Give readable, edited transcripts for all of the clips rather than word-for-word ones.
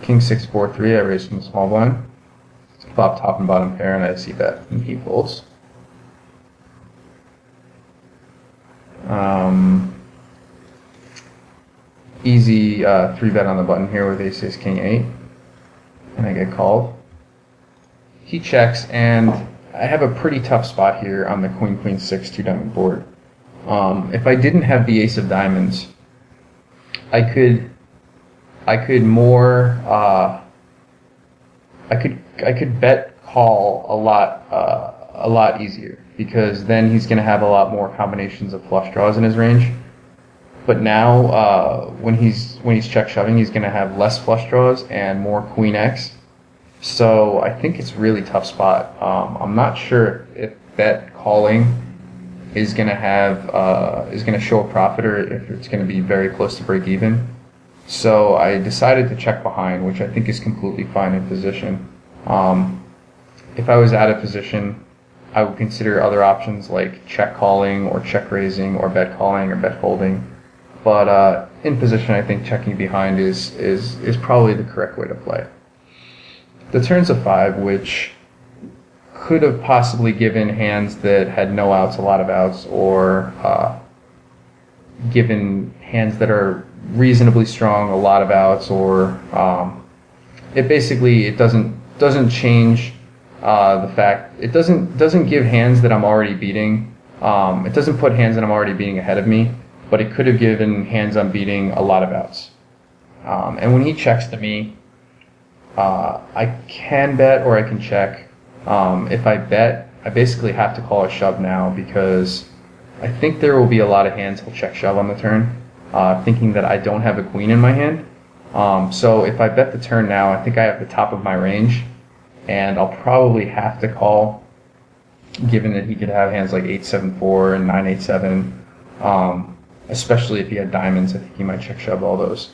King 6-4-3, I raise from the small blind. Flop top and bottom pair, and I see bet, and he folds. Easy 3-bet on the button here with ace, king 8, and I get called. He checks, and I have a pretty tough spot here on the queen 6 2-diamond board. If I didn't have the ace of diamonds, I could bet call a lot easier, because then he's going to have a lot more combinations of flush draws in his range. But now, when he's check shoving, he's going to have less flush draws and more queen X. So I think it's a really tough spot. I'm not sure if bet calling is going to show a profit, or if it's going to be very close to break even. So I decided to check behind, which I think is completely fine in position. If I was out of position, I would consider other options like check calling or check raising or bet calling or bet folding. But in position, I think checking behind is probably the correct way to play. The turn's a 5, which could have possibly given hands that had no outs a lot of outs, or given hands that are reasonably strong a lot of outs, or it doesn't change the fact, it doesn't give hands that I'm already beating. It doesn't put hands that I'm already beating ahead of me, but it could have given hands I'm beating a lot of outs. And when he checks to me, I can bet or I can check. If I bet, I basically have to call a shove now, because I think there will be a lot of hands he'll check shove on the turn, thinking that I don't have a queen in my hand. So if I bet the turn now, I think I have the top of my range, and I'll probably have to call, given that he could have hands like 8-7-4 and 9-8-7. Especially if he had diamonds, I think he might check shove all those.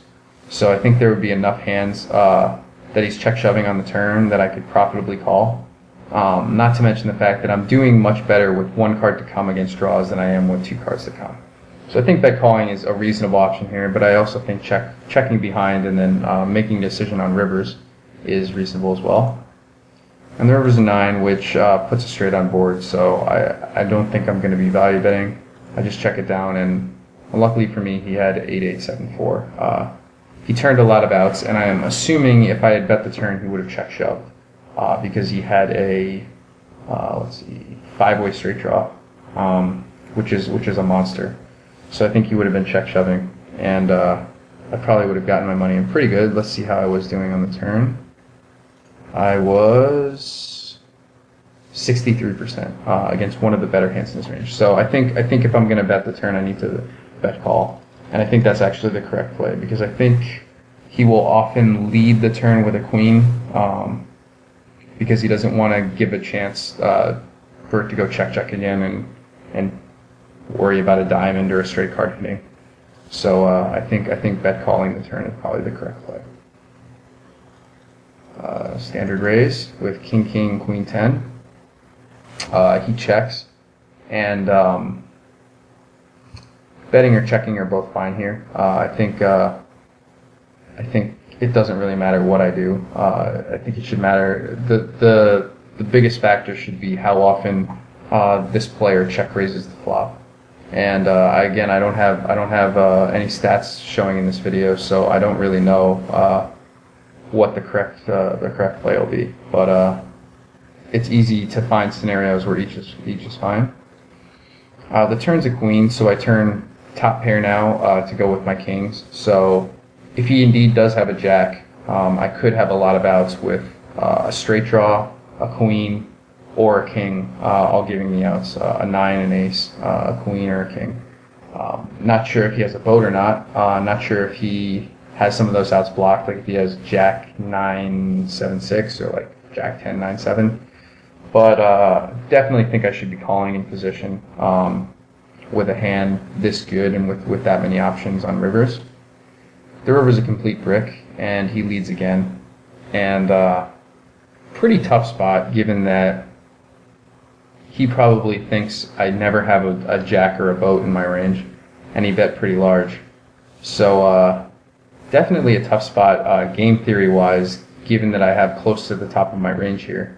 So I think there would be enough hands that he's check shoving on the turn that I could profitably call. Not to mention the fact that I'm doing much better with 1 card to come against draws than I am with 2 cards to come. So I think bet calling is a reasonable option here, but I also think checking behind and then making a decision on rivers is reasonable as well. And the river's a 9, which puts a straight on board, so I don't think I'm going to be value betting. I just check it down, and luckily for me, he had 8-8-7-4. He turned a lot of outs, and I am assuming if I had bet the turn, he would have check shoved, because he had a 5-way straight draw, which is a monster. So I think he would have been check shoving, and I probably would have gotten my money in pretty good. Let's see how I was doing on the turn. I was 63% against one of the better hands in his range. So I think if I'm going to bet the turn, I need to bet call. And I think that's actually the correct play, because I think he will often lead the turn with a queen, because he doesn't want to give a chance for it to go check again and worry about a diamond or a straight card hitting. So I think bet calling the turn is probably the correct play. Standard raise with king, queen 10. He checks, and betting or checking are both fine here. I think it doesn't really matter what I do. I think it should matter. The biggest factor should be how often this player check raises the flop. And again, I don't have any stats showing in this video, so I don't really know what the correct play will be. But it's easy to find scenarios where each is fine. The turn's a queen, so I turn top pair now to go with my kings. So if he indeed does have a jack, I could have a lot of outs with a straight draw, a queen, or a king, all giving me outs, a 9, an ace, a queen, or a king. Not sure if he has a boat or not. Not sure if he has some of those outs blocked, like if he has jack 9, 7, 6, or like jack 10, 9, 7. But definitely think I should be calling in position with a hand this good and with that many options on rivers. The river's a complete brick, and he leads again. And pretty tough spot, given that he probably thinks I never have a jack or a boat in my range, and he bet pretty large. So definitely a tough spot game theory wise, given that I have close to the top of my range here.